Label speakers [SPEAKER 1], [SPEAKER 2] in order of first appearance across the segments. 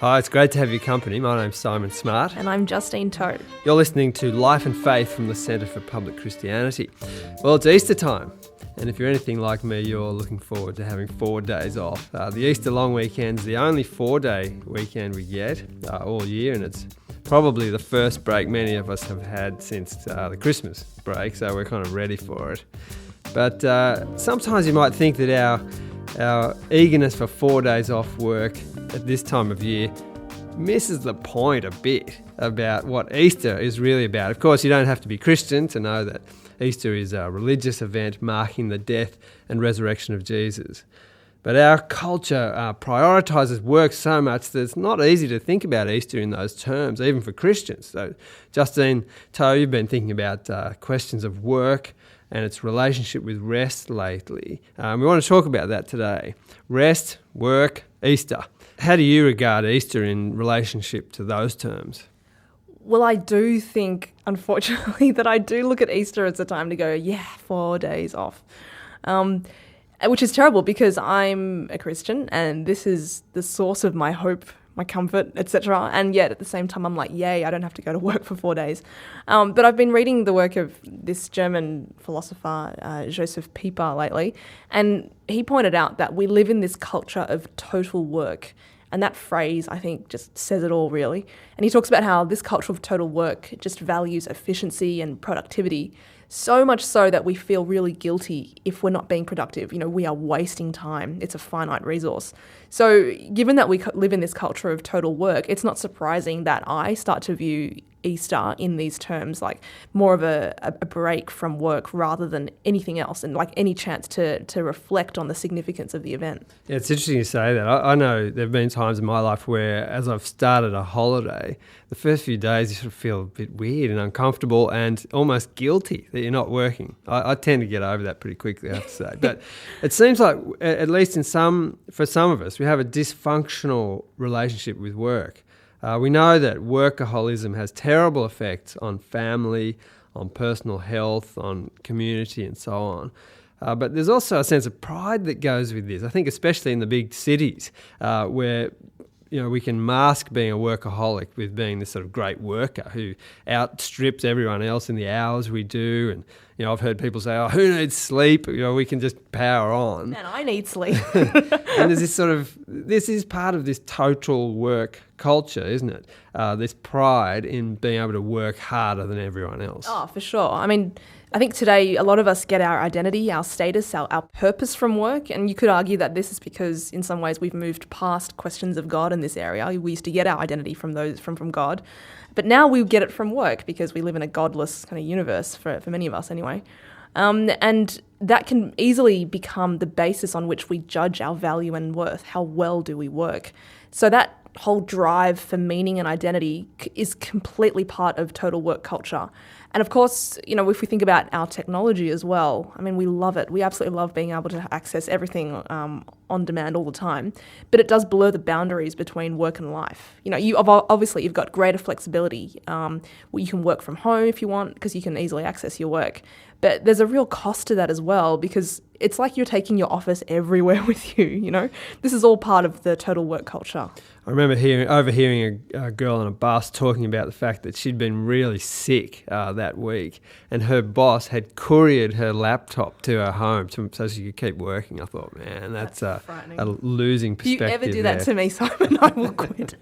[SPEAKER 1] Hi, it's great to have your company. My name's Simon Smart.
[SPEAKER 2] And I'm Justine Toe.
[SPEAKER 1] You're listening to Life and Faith from the Centre for Public Christianity. Well, it's Easter time, and if you're anything like me, you're looking forward to having 4 days off. The Easter long weekend's the only 4-day weekend we get all year, and it's probably the first break many of us have had since the Christmas break, so we're kind of ready for it. But sometimes you might think that our eagerness for 4 days off work at this time of year misses the point a bit about what Easter is really about. Of course, you don't have to be Christian to know that Easter is a religious event marking the death and resurrection of Jesus. But our culture prioritises work so much that it's not easy to think about Easter in those terms, even for Christians. So, Justine Toe, you've been thinking about questions of work and its relationship with rest lately. We want to talk about that today. Rest, work, Easter. How do you regard Easter in relationship to those terms?
[SPEAKER 2] Well, I do think, unfortunately, that I do look at Easter as a time to go, 4 days off. Which is terrible because I'm a Christian and this is the source of my hope, my comfort, etc. And yet at the same time, I'm like, yay, I don't have to go to work for 4 days. But I've been reading the work of this German philosopher, Joseph Pieper, lately, and he pointed out that we live in this culture of total work. And that phrase, I think, just says it all, really. And he talks about how this culture of total work just values efficiency and productivity, so much so that we feel really guilty if we're not being productive. You know, we are wasting time. It's a finite resource. So given that we live in this culture of total work, it's not surprising that I start to view Easter in these terms, like more of a break from work rather than anything else, and like any chance to reflect on the significance of the event.
[SPEAKER 1] Yeah, it's interesting you say that. I know there have been times in my life where, as I've started a holiday, the first few days you sort of feel a bit weird and uncomfortable and almost guilty that you're not working. I tend to get over that pretty quickly, I have to say. But it seems like, at least for some of us, we have a dysfunctional relationship with work. We know that workaholism has terrible effects on family, on personal health, on community and so on. But there's also a sense of pride that goes with this. I think especially in the big cities where we can mask being a workaholic with being this sort of great worker who outstrips everyone else in the hours we do. And I've heard people say, "Oh, who needs sleep? We can just power on."
[SPEAKER 2] Man, I need sleep.
[SPEAKER 1] And there's this is part of this total work culture, isn't it? This pride in being able to work harder than everyone else.
[SPEAKER 2] Oh, for sure. I mean, I think today a lot of us get our identity, our status, our purpose from work. And you could argue that this is because in some ways we've moved past questions of God in this area. We used to get our identity from God. But now we get it from work because we live in a godless kind of universe, for many of us anyway. And that can easily become the basis on which we judge our value and worth. How well do we work? So that whole drive for meaning and identity is completely part of total work culture. And of course, if we think about our technology as well, I mean, we love it. We absolutely love being able to access everything on demand all the time. But it does blur the boundaries between work and life. You've got greater flexibility. You can work from home if you want because you can easily access your work. But there's a real cost to that as well because it's like you're taking your office everywhere with you, This is all part of the total work culture.
[SPEAKER 1] I remember overhearing a girl on a bus talking about the fact that she'd been really sick that week and her boss had couriered her laptop to her home so she could keep working. I thought, man, that's a losing perspective.
[SPEAKER 2] If you ever do that to me, Simon, I will quit.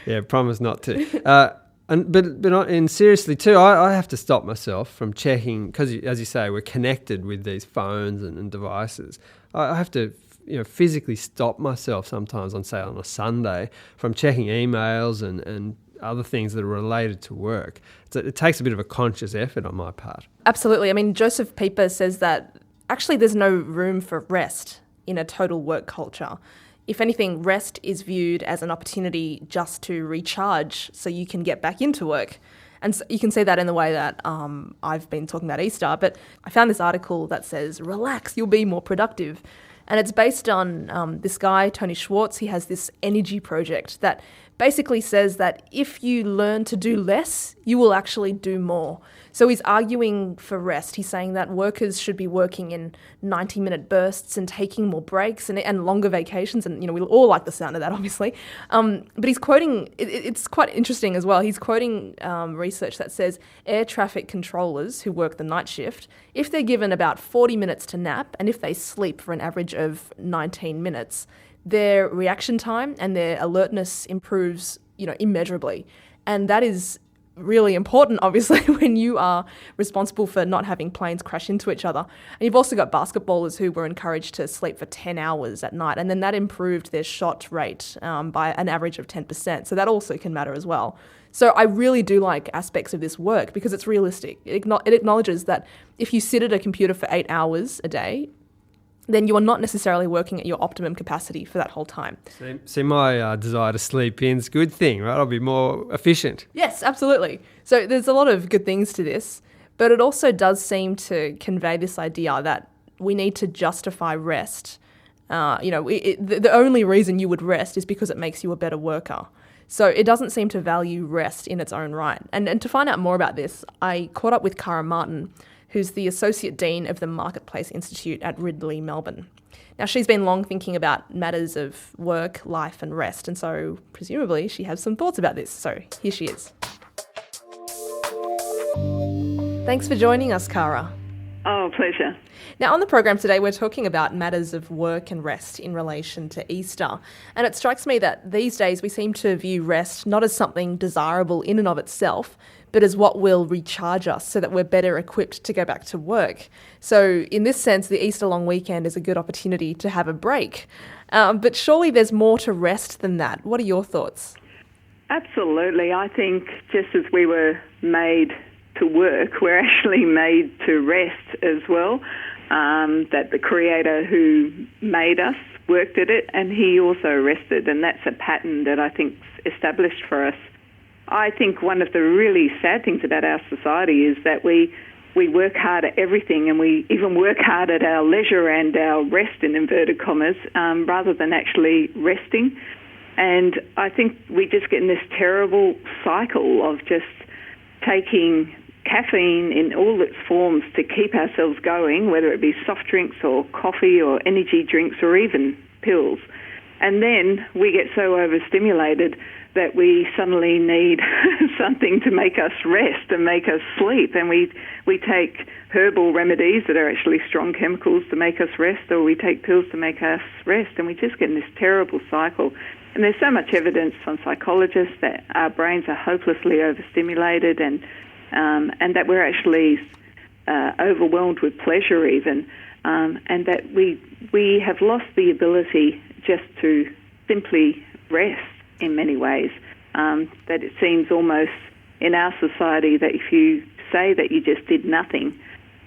[SPEAKER 1] Yeah, promise not to. But seriously too, I have to stop myself from checking, because as you say, we're connected with these phones and devices. I have to physically stop myself sometimes on a Sunday from checking emails and other things that are related to work. So it takes a bit of a conscious effort on my part.
[SPEAKER 2] Absolutely. I mean, Joseph Pieper says that actually there's no room for rest in a total work culture. If anything, rest is viewed as an opportunity just to recharge so you can get back into work. And so you can see that in the way that I've been talking about Easter, but I found this article that says, relax, you'll be more productive. And it's based on this guy, Tony Schwartz. He has this energy project that basically says that if you learn to do less, you will actually do more. So he's arguing for rest. He's saying that workers should be working in 90-minute bursts and taking more breaks and longer vacations. And, we all like the sound of that, obviously. But he's quoting, it's quite interesting as well. He's quoting research that says air traffic controllers who work the night shift, if they're given about 40 minutes to nap and if they sleep for an average of 19 minutes, their reaction time and their alertness improves, immeasurably. And that is really important, obviously, when you are responsible for not having planes crash into each other. And you've also got basketballers who were encouraged to sleep for 10 hours at night, and then that improved their shot rate by an average of 10%. So that also can matter as well. So I really do like aspects of this work because it's realistic. It acknowledges that if you sit at a computer for 8 hours a day, then you are not necessarily working at your optimum capacity for that whole time.
[SPEAKER 1] See, my desire to sleep in's a good thing, right? I'll be more efficient.
[SPEAKER 2] Yes, absolutely. So there's a lot of good things to this, but it also does seem to convey this idea that we need to justify rest. The only reason you would rest is because it makes you a better worker. So it doesn't seem to value rest in its own right. And to find out more about this, I caught up with Cara Martin, who's the Associate Dean of the Marketplace Institute at Ridley, Melbourne. Now, she's been long thinking about matters of work, life and rest, and so presumably she has some thoughts about this. So here she is. Thanks for joining us, Cara.
[SPEAKER 3] Oh, pleasure.
[SPEAKER 2] Now, on the program today, we're talking about matters of work and rest in relation to Easter. And it strikes me that these days we seem to view rest not as something desirable in and of itself, but as what will recharge us so that we're better equipped to go back to work. So in this sense, the Easter long weekend is a good opportunity to have a break. But surely there's more to rest than that. What are your thoughts?
[SPEAKER 3] Absolutely. I think just as we were made to work, we're actually made to rest as well. That the Creator who made us worked at it and he also rested, and that's a pattern that I think's established for us. I think one of the really sad things about our society is that we work hard at everything, and we even work hard at our leisure and our rest, in inverted commas, rather than actually resting. And I think we just get in this terrible cycle of just taking caffeine in all its forms to keep ourselves going, whether it be soft drinks or coffee or energy drinks or even pills. And then we get so overstimulated that we suddenly need something to make us rest and make us sleep. And we take herbal remedies that are actually strong chemicals to make us rest, or we take pills to make us rest. And we just get in this terrible cycle. And there's so much evidence from psychologists that our brains are hopelessly overstimulated and that we're actually overwhelmed with pleasure even, and that we have lost the ability just to simply rest in many ways. That it seems almost in our society that if you say that you just did nothing,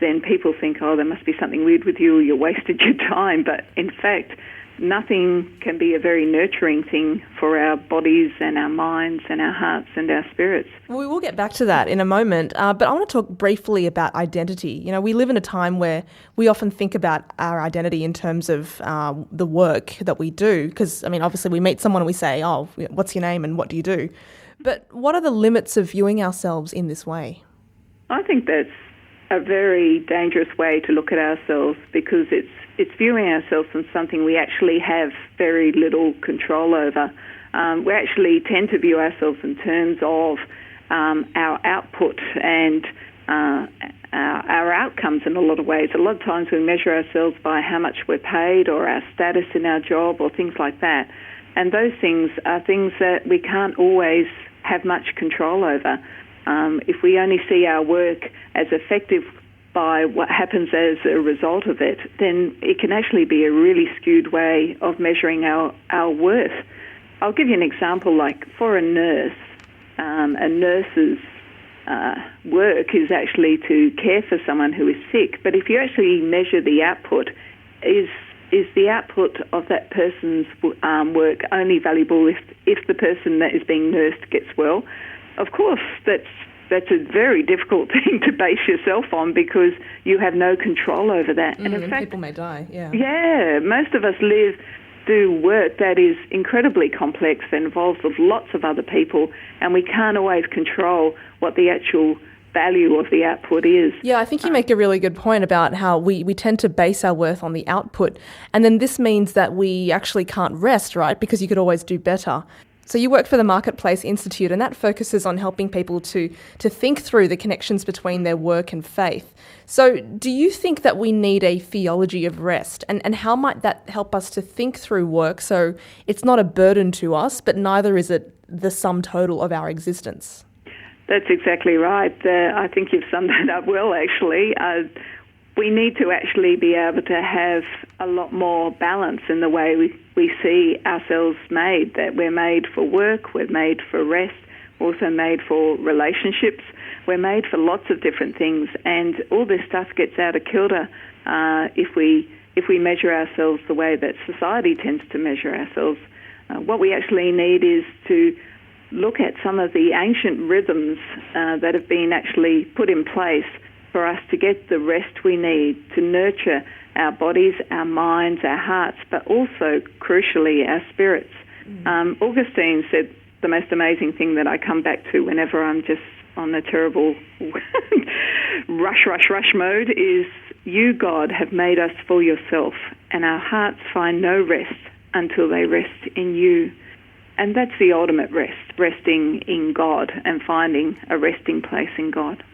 [SPEAKER 3] then people think, oh, there must be something weird with you, or you wasted your time. But in fact, nothing can be a very nurturing thing for our bodies and our minds and our hearts and our spirits.
[SPEAKER 2] We will get back to that in a moment, but I want to talk briefly about identity. We live in a time where we often think about our identity in terms of the work that we do, because, obviously we meet someone and we say, oh, what's your name and what do you do? But what are the limits of viewing ourselves in this way?
[SPEAKER 3] I think that's a very dangerous way to look at ourselves, because it's viewing ourselves as something we actually have very little control over. We actually tend to view ourselves in terms of our output and our outcomes in a lot of ways. A lot of times we measure ourselves by how much we're paid or our status in our job or things like that. And those things are things that we can't always have much control over. If we only see our work as effective by what happens as a result of it, then it can actually be a really skewed way of measuring our worth. I'll give you an example. Like for a nurse, a nurse's work is actually to care for someone who is sick. But if you actually measure the output, is the output of that person's work only valuable if the person that is being nursed gets well? Of course, that's a very difficult thing to base yourself on, because you have no control over that.
[SPEAKER 2] And in fact, people may die, yeah.
[SPEAKER 3] Yeah, most of us live do work that is incredibly complex, that involves lots of other people, and we can't always control what the actual value of the output is.
[SPEAKER 2] Yeah, I think you make a really good point about how we tend to base our worth on the output. And then this means that we actually can't rest, right? Because you could always do better. So you work for the Marketplace Institute, and that focuses on helping people to think through the connections between their work and faith. So do you think that we need a theology of rest? And how might that help us to think through work so it's not a burden to us, but neither is it the sum total of our existence?
[SPEAKER 3] That's exactly right. I think you've summed that up well, actually. We need to actually be able to have a lot more balance in the way we see ourselves made, that we're made for work, we're made for rest, we're also made for relationships, we're made for lots of different things, and all this stuff gets out of kilter if we measure ourselves the way that society tends to measure ourselves. What we actually need is to look at some of the ancient rhythms that have been actually put in place for us to get the rest we need to nurture our bodies, our minds, our hearts, but also, crucially, our spirits. Augustine said the most amazing thing that I come back to whenever I'm just on a terrible rush mode is, you, God, have made us for yourself, and our hearts find no rest until they rest in you. And that's the ultimate rest, resting in God and finding a resting place in God.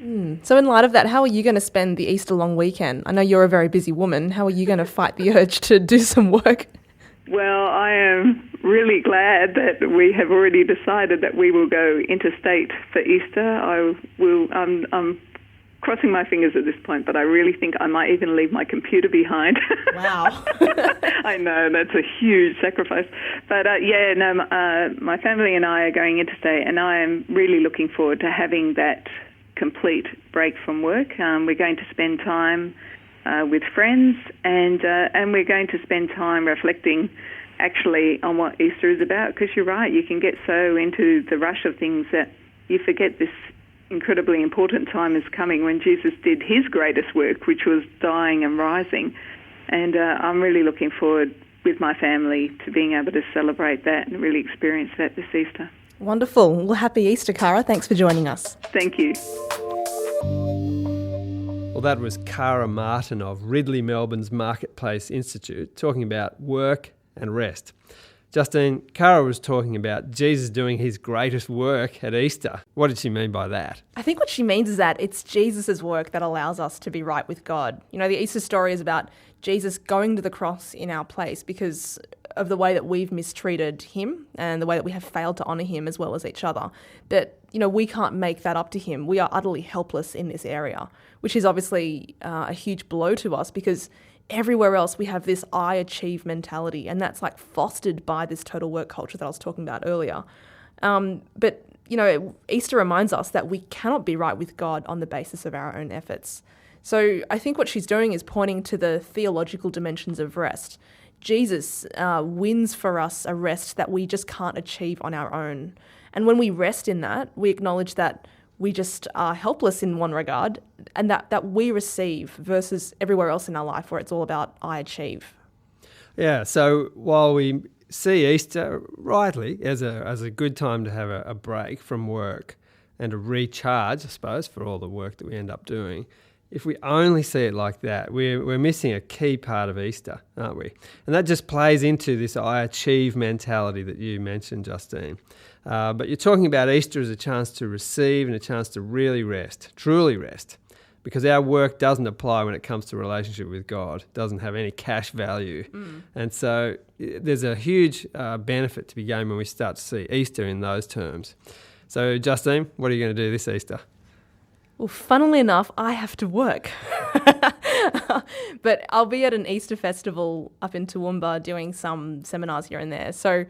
[SPEAKER 2] So in light of that, how are you going to spend the Easter long weekend? I know you're a very busy woman. How are you going to fight the urge to do some work?
[SPEAKER 3] Well, I am really glad that we have already decided that we will go interstate for Easter. I'm crossing my fingers at this point, but I really think I might even leave my computer behind.
[SPEAKER 2] Wow.
[SPEAKER 3] I know, that's a huge sacrifice. But my family and I are going interstate, and I am really looking forward to having that complete break from work. We're going to spend time with friends, and we're going to spend time reflecting actually on what Easter is about, because you're right, you can get so into the rush of things that you forget this incredibly important time is coming when Jesus did his greatest work, which was dying and rising. And I'm really looking forward with my family to being able to celebrate that and really experience that this Easter.
[SPEAKER 2] Wonderful. Well, happy Easter, Cara. Thanks for joining us.
[SPEAKER 3] Thank you.
[SPEAKER 1] Well, that was Cara Martin of Ridley Melbourne's Marketplace Institute talking about work and rest. Justine, Cara was talking about Jesus doing his greatest work at Easter. What did she mean by that?
[SPEAKER 2] I think what she means is that it's Jesus' work that allows us to be right with God. You know, the Easter story is about Jesus going to the cross in our place because of the way that we've mistreated him and the way that we have failed to honour him as well as each other. But, you know, we can't make that up to him. We are utterly helpless in this area, which is obviously a huge blow to us because everywhere else we have this I achieve mentality, and that's like fostered by this total work culture that I was talking about earlier. But, you know, Easter reminds us that we cannot be right with God on the basis of our own efforts. So I think what she's doing is pointing to the theological dimensions of rest. Jesus wins for us a rest that we just can't achieve on our own. And when we rest in that, we acknowledge that we just are helpless in one regard, and that we receive versus everywhere else in our life where it's all about I achieve. Yeah,
[SPEAKER 1] so while we see Easter rightly as a good time to have a break from work and to recharge, I suppose, for all the work that we end up doing, if we only see it like that, we're missing a key part of Easter, aren't we? And that just plays into this I achieve mentality that you mentioned, Justine. But you're talking about Easter as a chance to receive and a chance to really rest, truly rest, because our work doesn't apply when it comes to relationship with God, doesn't have any cash value. And so there's a huge benefit to be gained when we start to see Easter in those terms. So, Justine, what are you going to do this Easter?
[SPEAKER 2] Well, funnily enough, I have to work. But I'll be at an Easter festival up in Toowoomba doing some seminars here and there. So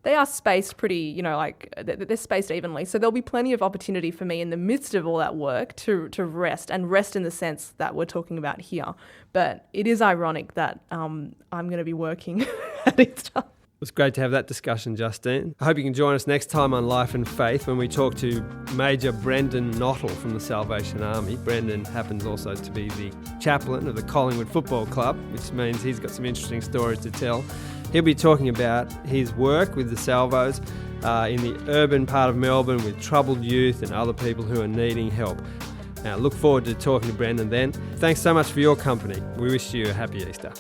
[SPEAKER 2] they are spaced pretty, they're spaced evenly. So there'll be plenty of opportunity for me in the midst of all that work to rest, and rest in the sense that we're talking about here. But it is ironic that I'm going to be working at Easter.
[SPEAKER 1] was great to have that discussion, Justine. I hope you can join us next time on Life and Faith when we talk to Major Brendan Knottle from the Salvation Army. Brendan happens also to be the chaplain of the Collingwood Football Club, which means he's got some interesting stories to tell. He'll be talking about his work with the Salvos in the urban part of Melbourne with troubled youth and other people who are needing help. Now, look forward to talking to Brendan then. Thanks so much for your company. We wish you a happy Easter.